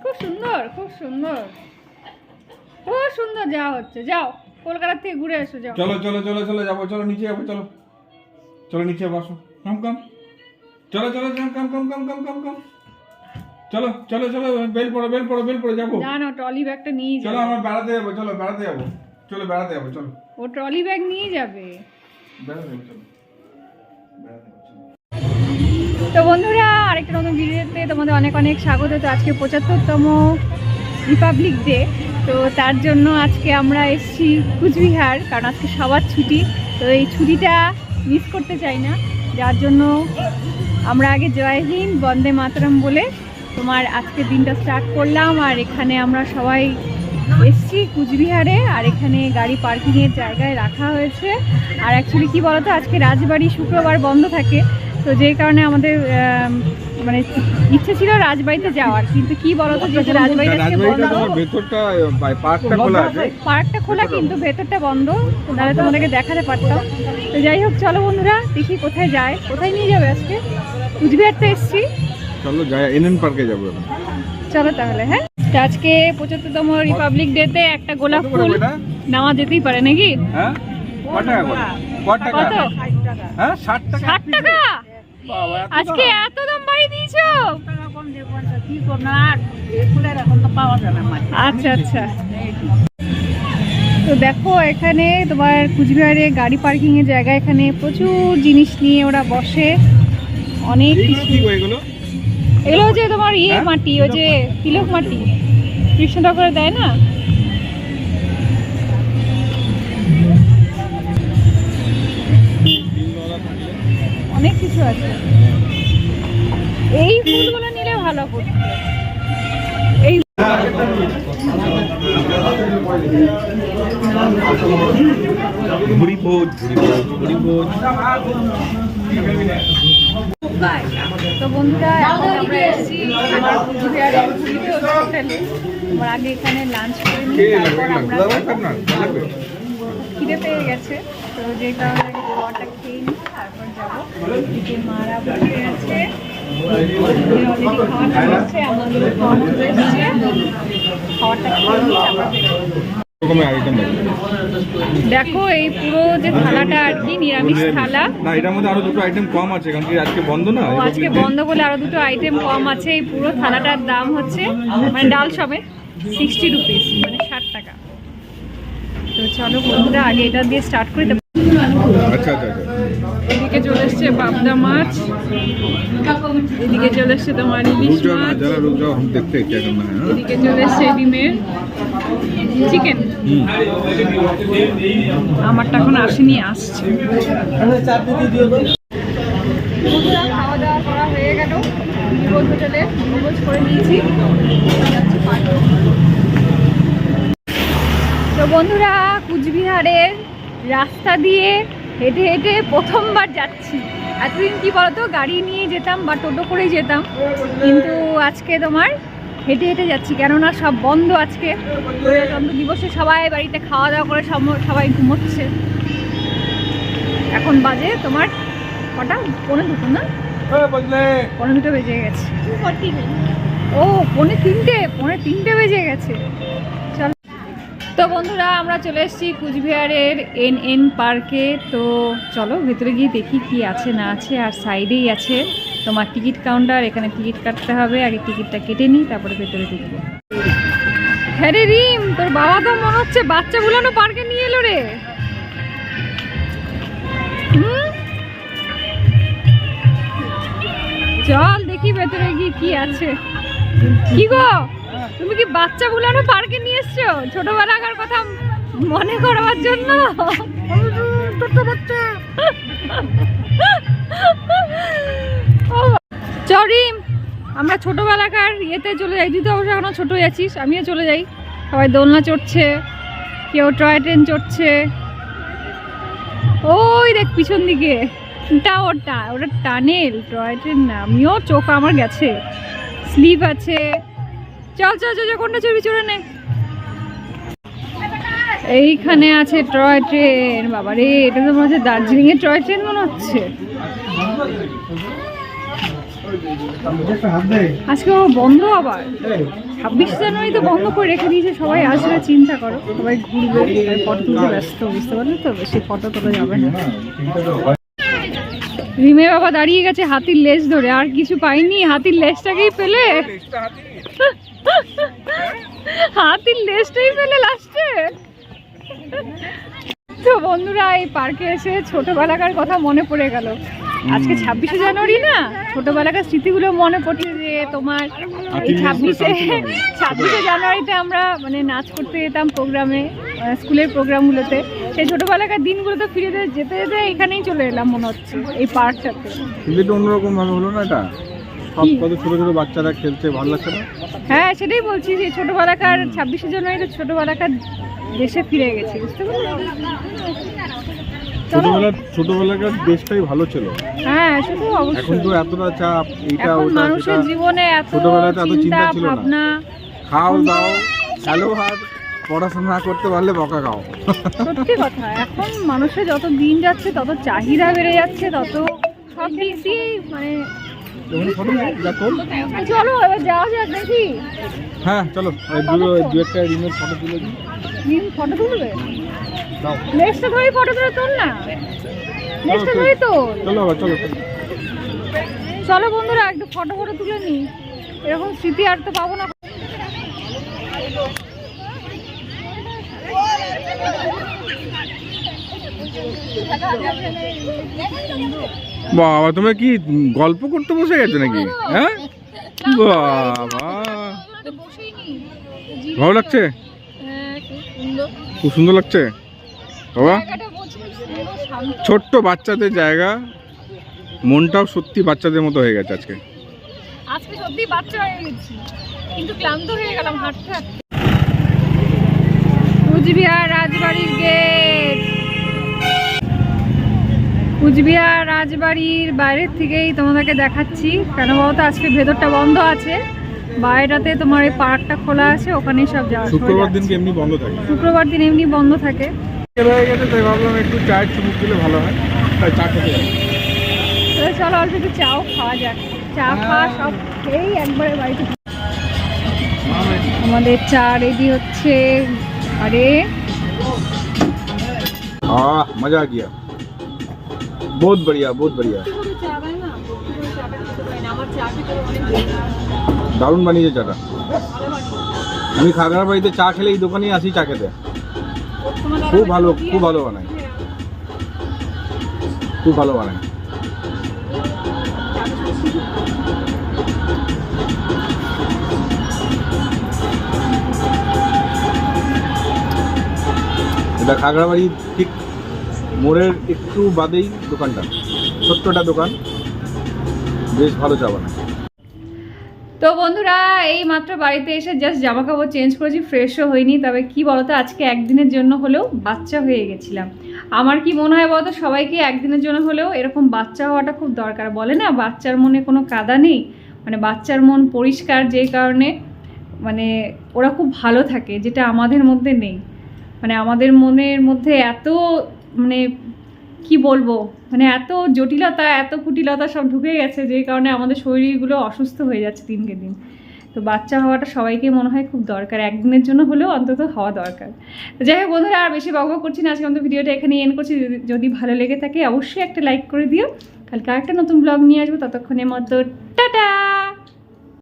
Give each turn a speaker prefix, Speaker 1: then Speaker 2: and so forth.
Speaker 1: খুব সুন্দর খুব সুন্দর খুব সুন্দর। যাওয়া হচ্ছে, যাও কলকাতা থেকে ঘুরে এসো, যাও।
Speaker 2: চলো চলো চলো চলো যাবো, চলো নিচে যাবো, চলো চলো নিচে বসো, কাম কাম, চলো চলো কাম কাম কাম কাম কাম কাম কাম, চলো চলো চলো, বেল পড়ো বেল পড়ো বেল পড়ো, যাবো।
Speaker 1: না না, ট্রলি ব্যাগটা নিয়ে যাবে।
Speaker 2: চলো আমরা বেড়াতে যাবো, চলো বেড়াতে যাবো, চলো বেড়াতে যাবো, চলো।
Speaker 1: ও ট্রলি ব্যাগ নিয়ে যাবে।
Speaker 2: বেড়াতে যাবো, চলো বেড়াতে যাবো, চলো।
Speaker 1: তো বন্ধুরা, আরেকটা নতুন ভিডিওতে তোমাদের অনেক অনেক স্বাগত। তো আজকে 75তম রিপাবলিক ডে, তো তার জন্য আজকে আমরা এসেছি কুচবিহার, কারণ আজকে সবার ছুটি। তো এই ছুটিটা মিস করতে চাই না, যার জন্য আমরা আগে জয় হিন্দ বন্দে মাতরম বলে তোমার আজকে দিনটা স্টার্ট করলাম। আর এখানে আমরা সবাই এসছি কুচবিহারে, আর এখানে গাড়ি পার্কিংয়ের জায়গায় রাখা হয়েছে। আর অ্যাকচুয়ালি কী বলতো, আজকে রাজবাড়ি শুক্রবার বন্ধ থাকে, তো যেই কারণে আমাদের মানে ইচ্ছে ছিল রাজবাড়িতে যাওয়ার, কিন্তু কি বলতো, যে রাজবাড়িতে পার্কটা খোলা কিন্তু ভেতরটা বন্ধ, তাহলে তোমাদেরকে দেখাতে পারতাম। তো যাই হোক, চলো বন্ধুরা দেখি কোথায় যায়। কোথায় নিয়ে যাবে আজকে? কুচবিহারতে এসছি,
Speaker 2: চলো যাই এনএন পার্কে যাবো।
Speaker 1: চলো তাহলে। হ্যাঁ, আজকে 75তম রিপাবলিক ডেতে একটা গোলাপ ফুল নেওয়া যেতেই পারে নাকি?
Speaker 2: হ্যাঁ, কত টাকা?
Speaker 1: কত?
Speaker 2: হ্যাঁ, 60 টাকা।
Speaker 1: 60 টাকা আজকে এত দাম বাড়িয়ে দিয়েছো? আচ্ছা আচ্ছা। তো দেখো, এখানে তোমার কুচবিহারে গাড়ি পার্কিং এর জায়গা, এখানে প্রচুর জিনিস নিয়ে ওরা বসে, অনেক কিছু। এগুলো যে তোমার মাটি, ওই যে তিলক মাটি কৃষ্ণনগরে দেয় না, অনেক কিছু আছে। এই ফুলগুলো নিলে ভালো করতে। এই তো বন্ধুরা, এখন আমরা এসেছি হোটেলে। আমরা আগে এখানে লাঞ্চ করে নিই, তারপর আমরা খিদে পেয়ে গেছে, তো যে কারণে খাওয়াটা খেয়ে নিই, তারপর যাবো। এদিকে মারা বসে আছে, অলরেডি খাওয়াটা হচ্ছে, আমাদের খাওয়াটা এসছে, খাওয়াটা খেয়ে নিই, দেখো এই পুরো যে থালাটা আর কি নিরামিষ থালা।
Speaker 2: না, এটার মধ্যে আরো দুটো আইটেম কম আছে, কারণ কি আজকে বন্ধ না।
Speaker 1: আজকে বন্ধ বলে আরো দুটো আইটেম কম আছে। এই পুরো থালাটার দাম হচ্ছে, মানে ডাল সমেত 60 রুপিস, মানে 60 টাকা। তো চলো বন্ধুরা, আগে এটা দিয়ে স্টার্ট করি।
Speaker 2: আচ্ছা আচ্ছা আচ্ছা।
Speaker 1: এদিকে চলে এসছে পাবদা মাছ, এদিকে চলে এসছে তোমার ইলিশ মাছ, এদিকে চলে এসছে ডিমের চিকেন। আমারটা এখন আসেনি, আসছে। খাওয়া দাওয়া করা হয়ে গেল, হোটেলে ভোজ করে নিয়েছি। তো বন্ধুরা, কুচবিহারের রাস্তা দিয়ে হেঁটে হেঁটে প্রথমবার যাচ্ছি। এতদিন কি বলতো, গাড়ি নিয়ে যেতাম বা টোটো করেই যেতাম, কিন্তু আজকে তোমার হেঁটে হেঁটে যাচ্ছি, কেননা সব বন্ধ আজকে। প্রজাতন্ত্র দিবসে সবাই বাড়িতে খাওয়া দাওয়া করে সবাই ঘুমোচ্ছে। এখন বাজে তোমার কটা? 1:45 না? 1:45 বেজে গেছে। ও 3:45 বেজে গেছে। তো বন্ধুরা, আমরা চলে এসেছি কুচবিহারের এনএন পার্কে। তো চলো ভেতরে গিয়ে দেখি কি আছে না আছে। আর সাইডেই আছে তোমার টিকিট কাউন্টার, এখানে টিকিট কাটতে হবে। আগে টিকিটটা কেটে নিই, তারপরে ভেতরে ঢুকবো। হ্যাঁ রে রিম, তোর বাবা তো মনে হচ্ছে বাচ্চা বুলানো পার্কে নিয়ে এলো রে। চল দেখি ভেতরে গিয়ে কি আছে। কি গো, তুমি কি বাচ্চা বুলানো পার্কে নিয়ে এসছো ছোটবেলাকার কথা মনে করবার জন্য? চরিম, আমরা ছোটবেলাকার ইয়েতে চলে যাই। তুই তো অবশ্য এখনো ছোটই আছিস, আমিও চলে যাই। সবাই দোলনা চড়ছে, কেউ টয় ট্রেন চড়ছে। ওই দেখ পিছন দিকে ওটা টানেল, টয় ট্রেন না। আমিও চোখ আমার গেছে, স্লিপ আছে। চল চল চল, কোনটা চড়বি চড়ে নে। এইখানে আছে টয় ট্রেন। বাবা রে, এটা তো মনে হচ্ছে দার্জিলিং এর টয় ট্রেন মনে হচ্ছে। আজকে ও বন্ধ আবার 26 জানুয়ারি তো বন্ধ করে রেখে দিয়েছে। সবাই আসবে, চিন্তা করো, সবাই ঘুরবে, ফটো তুলতে ব্যস্ত, বুঝতে পারলে তো, বেশি ফটো তোলা যাবে না। রিমে বাবা দাঁড়িয়ে গেছে হাতির লেজ ধরে, আর কিছু পাইনি, হাতির লেজটাকেই পেলে, হাতির লেজটাই পেলে লাস্টে। তো বন্ধুরা, এই পার্কে এসে ছোটবেলাকার কথা মনে পড়ে গেল। আজকে 26শে জানুয়ারি না, ছোটবেলাকার স্মৃতিগুলো মনে পড়ছে যে তোমার এই 26শে জানুয়ারিতে আমরা মানে নাচ করতে যেতাম প্রোগ্রামে, স্কুলের প্রোগ্রামগুলোতে। সেই ছোটবেলাকার দিনগুলোতে ফিরে যেতে যেতে এখানেই চলে এলাম মনে হচ্ছে, এই পার্কটাতে।
Speaker 2: কিন্তু অন্যরকম ভাবে হলো না এটা, সব কত ছোট ছোট বাচ্চারা খেলছে, ভালো লাগছে না?
Speaker 1: হ্যাঁ, সেটাই বলছি যে ছোটবেলাকার 26শে জানুয়ারিতে ছোটবেলাকার দেশে ফিরে গেছি, বুঝতে পারলে?
Speaker 2: ছোটবেলাকার দেশটাই ভালো ছিল।
Speaker 1: হ্যাঁ, শুধু অবশ্যই
Speaker 2: এখন তো এতটা চাপ, এইটা
Speaker 1: এখন
Speaker 2: ওটা
Speaker 1: মানুষের
Speaker 2: সেটা।
Speaker 1: জীবনে এত
Speaker 2: ছোটবেলাতে এত
Speaker 1: চিন্তা
Speaker 2: চিন্তা ছিল না।
Speaker 1: ভাবনা,
Speaker 2: খাও দাও খেলো, আর পড়াশোনা করতে পারলে বকা খাও।
Speaker 1: সত্যি কথা। এখন মানুষের যত দিন যাচ্ছে তত চাহিদা বেড়ে যাচ্ছে, তত সব দিক দিয়ে মানে চলো এবার যাওয়া যাক নাকি?
Speaker 2: হ্যাঁ চলো, দু একটা রিমের ফটো তুলে দিই।
Speaker 1: রিম ফটো তুলবে?
Speaker 2: দাও,
Speaker 1: লেজটা ধরে ফটো তুলে তোল না, লেজটা ধরে তোল।
Speaker 2: চলো আবার চলো।
Speaker 1: চলো বন্ধুরা, একটু ফটো ফটো তুলে নি, এরকম স্মৃতি আর তো পাবো না।
Speaker 2: বাবা, তোমরা কি গল্প করতে বসে গেছো নাকি? হ্যাঁ বাবা, ভালো লাগছে, খুব সুন্দর লাগছে বাবা। ছোট্ট বাচ্চাদের জায়গা, মনটাও সত্যি বাচ্চাদের মতো হয়ে গেছে আজকে।
Speaker 1: আজকে সত্যি বাচ্চা হয়ে গেছি, কিন্তু ক্লান্ত হয়ে গেলাম হাঁটতে হাঁটতে। কুচবিহার রাজবাড়ির গেট। কুচবিহার রাজবাড়ির বাইরের থেকেই তোমাদেরকে দেখাচ্ছি, কেন বলতো আজকে ভেতরটা বন্ধ আছে, বাইরেটাতে তোমার এই পার্কটা খোলা আছে, ওখানেই সব যাওয়া।
Speaker 2: শুক্রবার দিনকে এমনি বন্ধ থাকে,
Speaker 1: শুক্রবার দিন এমনি বন্ধ থাকে।
Speaker 2: হয়ে গেছে, তাই ভাবলাম একটু চায়ের চুমুক দিলে ভালো হয়, তাই চা খেতে যাই।
Speaker 1: চলো অল্প একটু চাও খাওয়া যাক, চা খাওয়া সব খেয়েই একবারে বাড়িতে। আমাদের চা রেডি হচ্ছে। আরে
Speaker 2: मजा आ गया, बहुत बढ़िया बहुत बढ़िया, দারুণ বানিয়েছে চাটা। আমি খাগড়ার বাড়িতে চা খেলে এই দোকানেই আসি চা খেতে, খুব ভালো, খুব ভালো বানায়, খুব ভালো বানায়। এটা খাগড়াবাড়ি ঠিক মোড়ের একটু বাদেই দোকানটা, ছোট্টটা দোকান, বেশ ভালো চা বানায়।
Speaker 1: তো বন্ধুরা, এই মাত্র বাড়িতে এসে জাস্ট জামা কাপড় চেঞ্জ করেছি, ফ্রেশও হয়নি। তবে কি বলতো, আজকে একদিনের জন্য হলেও বাচ্চা হয়ে গেছিলাম। আমার কি মনে হয় বলতো, সবাইকে একদিনের জন্য হলেও এরকম বাচ্চা হওয়াটা খুব দরকার। বলে না, বাচ্চার মনে কোনো কাদা নেই, মানে বাচ্চার মন পরিষ্কার, যেই কারণে মানে ওরা খুব ভালো থাকে, যেটা আমাদের মধ্যে নেই। মানে আমাদের মনের মধ্যে এত মানে কি বলবো, মানে এত জটিলতা, এত কুটিলতা সব ঢুকে গেছে, যেই কারণে আমাদের শরীরগুলো অসুস্থ হয়ে যাচ্ছে দিনকে দিন। তো বাচ্চা হওয়াটা সবাইকে মনে হয় খুব দরকার, একদিনের জন্য হলেও অন্তত হওয়া দরকার। তো যাই হোক বন্ধুরা, আর বেশি বকবক করছি না, আজকে আমাদের ভিডিওটা এখানে এন্ড করছি। যদি ভালো লেগে থাকে অবশ্যই একটা লাইক করে দিও। কালকে আরেকটা নতুন ব্লগ নিয়ে আসবো, ততক্ষণের মতো টাটা।